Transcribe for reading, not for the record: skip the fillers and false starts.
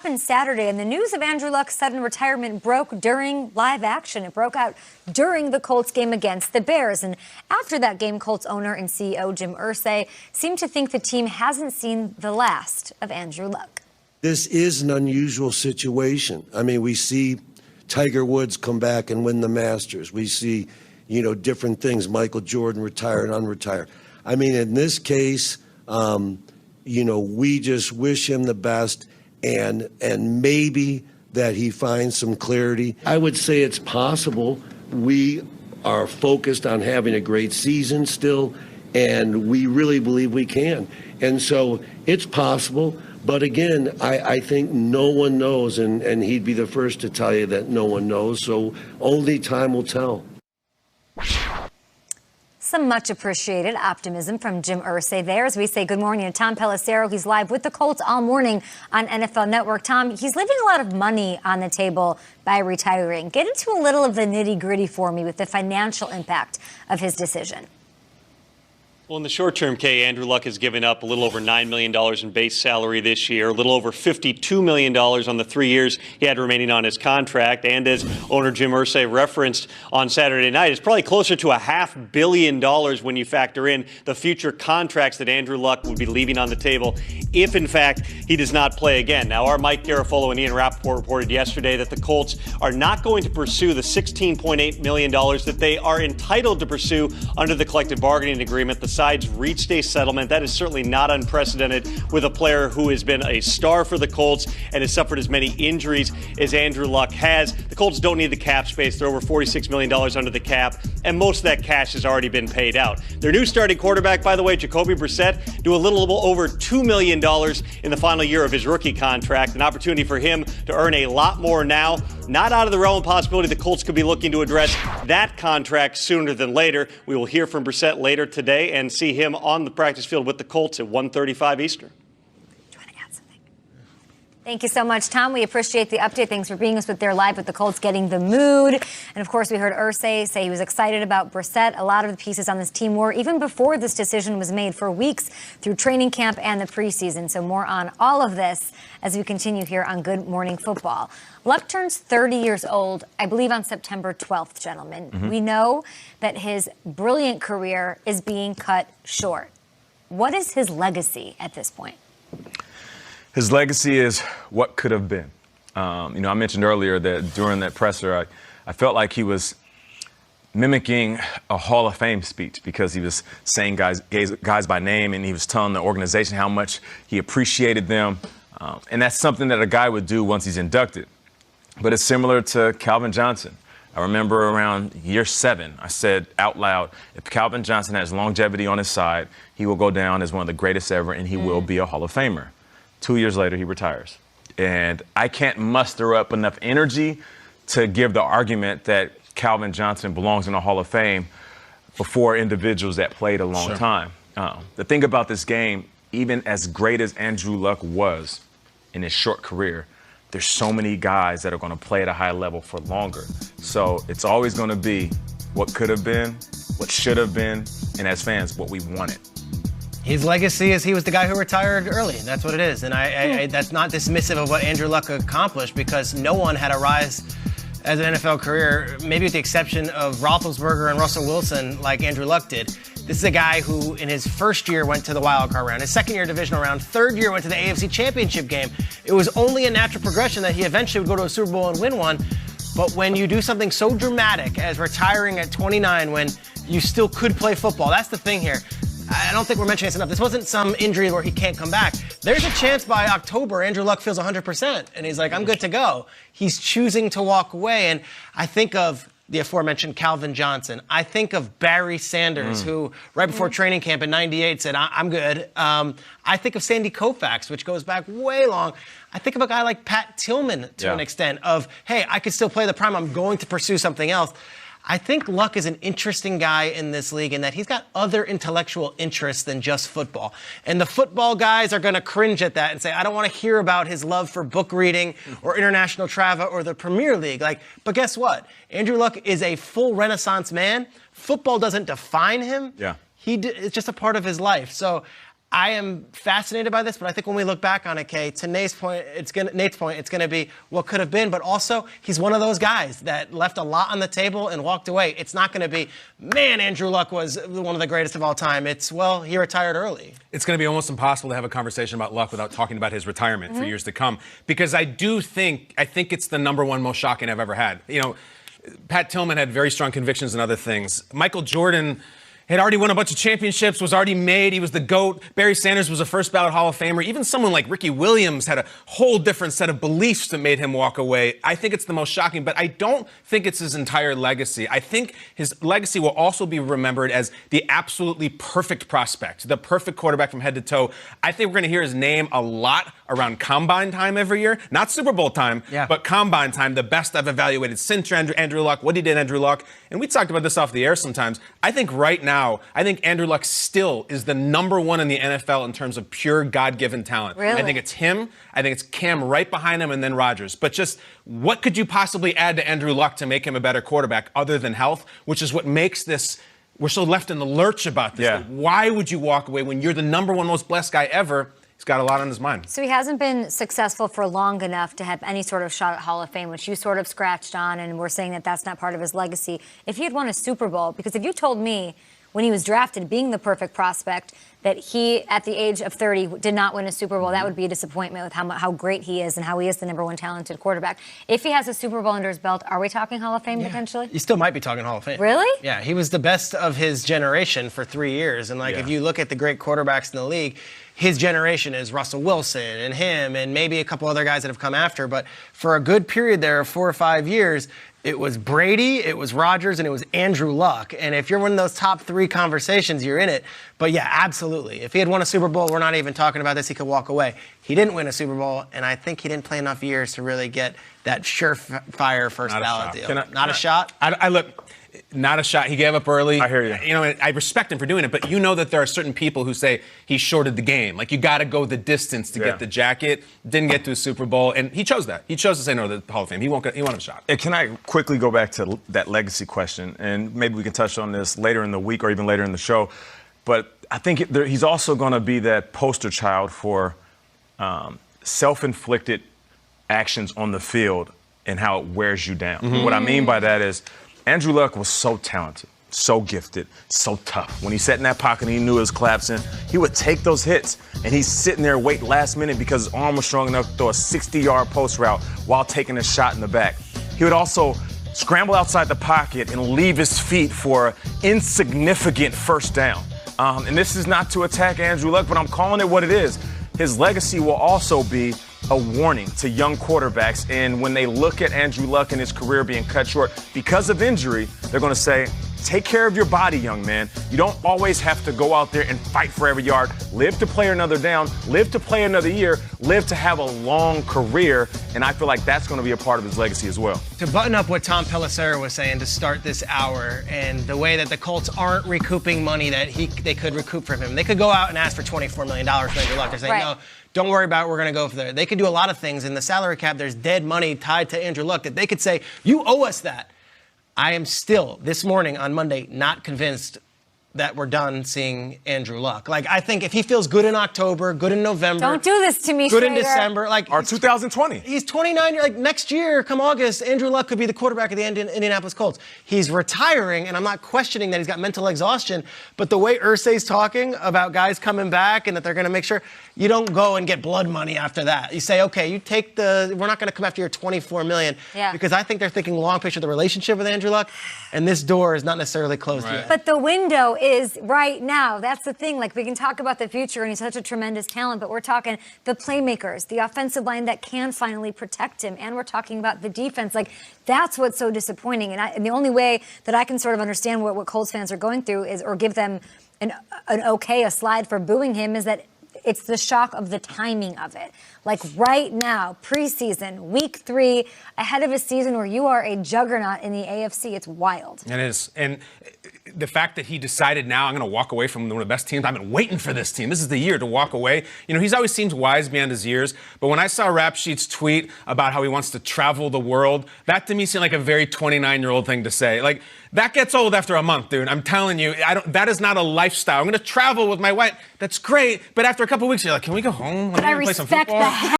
Happened Saturday, and the news of Andrew Luck's sudden retirement broke during live action. It broke out during the Colts game against the Bears. And after that game, Colts owner and CEO Jim Irsay seemed to think the team hasn't seen the last of Andrew Luck. This is an unusual situation. I mean, we see Tiger Woods come back and win the Masters. We see, different things. Michael Jordan retire and unretire. I mean, in this case, we just wish him the best. And maybe that he finds some clarity. I would say it's possible. We are focused on having a great season still, and we really believe we can. And so it's possible. But again, I think no one knows, and he'd be the first to tell you that no one knows. So only time will tell. Some much appreciated optimism from Jim Irsay there as we say good morning to Tom Pelissero. He's live with the Colts all morning on NFL Network. Tom, he's leaving a lot of money on the table by retiring. Get into a little of the nitty-gritty for me with the financial impact of his decision. Well, in the short term, Kay, Andrew Luck has given up a little over $9 million in base salary this year, a little over $52 million on the 3 years he had remaining on his contract. And as owner Jim Irsay referenced on Saturday night, it's probably closer to $500 million when you factor in the future contracts that Andrew Luck would be leaving on the table if, in fact, he does not play again. Now, our Mike Garafolo and Ian Rappaport reported yesterday that the Colts are not going to pursue the $16.8 million that they are entitled to pursue under the collective bargaining agreement. The sides reached a settlement. That is certainly not unprecedented with a player who has been a star for the Colts and has suffered as many injuries as Andrew Luck has. The Colts don't need the cap space. They're over $46 million under the cap, and most of that cash has already been paid out. Their new starting quarterback, by the way, Jacoby Brissett, do a little over $2 million in the final year of his rookie contract, an opportunity for him to earn a lot more now. Not out of the realm of possibility the Colts could be looking to address that contract sooner than later. We will hear from Brissett later today and see him on the practice field with the Colts at 1:35 Eastern. Do you want to add something? Thank you so much, Tom. We appreciate the update. Thanks for being with there live with the Colts getting the mood. And, of course, we heard Irsay say he was excited about Brissett. A lot of the pieces on this team were even before this decision was made for weeks through training camp and the preseason. So more on all of this as we continue here on Good Morning Football. Luck turns 30 years old, I believe, on September 12th, gentlemen. We know that his brilliant career is being cut short. What is his legacy at this point? His legacy is what could have been. I mentioned earlier that during that presser, I felt like he was mimicking a Hall of Fame speech because he was saying guys by name, and he was telling the organization how much he appreciated them. And that's something that a guy would do once he's inducted. But it's similar to Calvin Johnson. I remember around year 7, I said out loud, if Calvin Johnson has longevity on his side, he will go down as one of the greatest ever, and he will be a Hall of Famer. 2 years later, he retires. And I can't muster up enough energy to give the argument that Calvin Johnson belongs in the Hall of Fame before individuals that played a long time. The thing about this game, even as great as Andrew Luck was in his short career, there's so many guys that are going to play at a high level for longer. So it's always going to be what could have been, what should have been, and as fans, what we wanted. His legacy is he was the guy who retired early. That's what it is. And I that's not dismissive of what Andrew Luck accomplished, because no one had a rise as an NFL career, maybe with the exception of Roethlisberger and Russell Wilson, like Andrew Luck did. This is a guy who in his first year went to the wild card round, his second year divisional round, third year went to the AFC Championship game. It was only a natural progression that he eventually would go to a Super Bowl and win one. But when you do something so dramatic as retiring at 29 when you still could play football, that's the thing here. I don't think we're mentioning this enough. This wasn't some injury where he can't come back. There's a chance by October Andrew Luck feels 100%, and he's like, I'm good to go. He's choosing to walk away, and I think of the aforementioned Calvin Johnson. I think of Barry Sanders, who right before training camp in '98 said, I'm good. I think of Sandy Koufax, which goes back way long. I think of a guy like Pat Tillman to an extent of, hey, I could still play the prime. I'm going to pursue something else. I think Luck is an interesting guy in this league in that he's got other intellectual interests than just football. And the football guys are going to cringe at that and say, I don't want to hear about his love for book reading or international travel or the Premier League. But guess what? Andrew Luck is a full Renaissance man. Football doesn't define him. It's just a part of his life. So I am fascinated by this, but I think when we look back on it, Kay, to Nate's point, it's gonna be what could have been. But also, he's one of those guys that left a lot on the table and walked away. It's not gonna be, man, Andrew Luck was one of the greatest of all time. It's, well, he retired early. It's going to be almost impossible to have a conversation about Luck without talking about his retirement for years to come, because I think it's the number one most shocking I've ever had. You know, Pat Tillman had very strong convictions in other things. Michael Jordan had already won a bunch of championships, was already made. He was the GOAT. Barry Sanders was a first ballot Hall of Famer. Even someone like Ricky Williams had a whole different set of beliefs that made him walk away. I think it's the most shocking, but I don't think it's his entire legacy. I think his legacy will also be remembered as the absolutely perfect prospect, the perfect quarterback from head to toe. I think we're going to hear his name a lot around combine time every year. Not Super Bowl time, but combine time, the best I've evaluated since Andrew Luck, what he did Andrew Luck. And we talked about this off the air sometimes. I think right now, I think Andrew Luck still is the number one in the NFL in terms of pure God-given talent. Really? I think it's him. I think it's Cam right behind him, and then Rodgers. But just what could you possibly add to Andrew Luck to make him a better quarterback other than health, which is what makes this, we're so left in the lurch about this. Yeah. Why would you walk away when you're the number one most blessed guy ever? He's got a lot on his mind. So he hasn't been successful for long enough to have any sort of shot at Hall of Fame, which you sort of scratched on, and we're saying that that's not part of his legacy. If he had won a Super Bowl, because if you told me when he was drafted, being the perfect prospect, that he, at the age of 30, did not win a Super Bowl, that would be a disappointment with how great he is and how he is the number one talented quarterback. If he has a Super Bowl under his belt, are we talking Hall of Fame potentially? You still might be talking Hall of Fame. Really? Yeah, he was the best of his generation for 3 years. And, if you look at the great quarterbacks in the league, his generation is Russell Wilson and him and maybe a couple other guys that have come after. But for a good period there of 4 or 5 years, it was Brady, it was Rodgers, and it was Andrew Luck. And if you're one of those top 3 conversations, you're in it. But yeah, absolutely. If he had won a Super Bowl, we're not even talking about this, he could walk away. He didn't win a Super Bowl, and I think he didn't play enough years to really get that surefire first ballot deal. Not a shot? I look, not a shot. He gave up early. I hear you. You know, I respect him for doing it, but you know that there are certain people who say he shorted the game. Like, you got to go the distance to get the jacket. Didn't get to a Super Bowl, and he chose that. He chose to say no to the Hall of Fame. He won't have a shot. And can I quickly go back to that legacy question, and maybe we can touch on this later in the week or even later in the show. But I think he's also going to be that poster child for self-inflicted actions on the field and how it wears you down. What I mean by that is Andrew Luck was so talented, so gifted, so tough. When he sat in that pocket and he knew it was collapsing, he would take those hits, and he's sitting there waiting last minute because his arm was strong enough to throw a 60-yard post route while taking a shot in the back. He would also scramble outside the pocket and leave his feet for insignificant first down. And this is not to attack Andrew Luck, but I'm calling it what it is. His legacy will also be a warning to young quarterbacks. And when they look at Andrew Luck and his career being cut short because of injury, they're going to say, take care of your body, young man. You don't always have to go out there and fight for every yard. Live to play another down. Live to play another year. Live to have a long career. And I feel like that's going to be a part of his legacy as well. To button up what Tom Pelissero was saying to start this hour, and the way that the Colts aren't recouping money that they could recoup from him. They could go out and ask for $24 million for Andrew Luck. They're saying, no, don't worry about it. We're going to go for that. They could do a lot of things. In the salary cap, there's dead money tied to Andrew Luck that they could say, you owe us that. I am still, this morning on Monday, not convinced that we're done seeing Andrew Luck. Like, I think if he feels good in October, good in November. Don't do this to me, Good in Schrader. December. Or 2020. He's 29. Like, next year, come August, Andrew Luck could be the quarterback of the Indianapolis Colts. He's retiring, and I'm not questioning that he's got mental exhaustion, but the way Irsay's talking about guys coming back and that they're going to make sure, you don't go and get blood money after that. You say, okay, you take we're not going to come after your $24 million. Yeah. Because I think they're thinking long picture, the relationship with Andrew Luck, and this door is not necessarily closed yet. But the window is right now. That's the thing. Like, we can talk about the future, and he's such a tremendous talent, but we're talking the playmakers, the offensive line that can finally protect him, and we're talking about the defense. Like, that's what's so disappointing. And the only way that I can sort of understand what Colts fans are going through is, or give them a slide for booing him, is that it's the shock of the timing of it. Like right now, preseason, week 3, ahead of a season where you are a juggernaut in the AFC. It's wild. It is. And the fact that he decided now I'm going to walk away from one of the best teams. I've been waiting for this team. This is the year to walk away. You know, he's always seems wise beyond his years. But when I saw Rap Sheet's tweet about how he wants to travel the world, that to me seemed like a very 29-year-old thing to say. Like, that gets old after a month, dude. I'm telling you, that is not a lifestyle. I'm going to travel with my wife. That's great. But after a couple of weeks, you're like, can we go home? But I respect the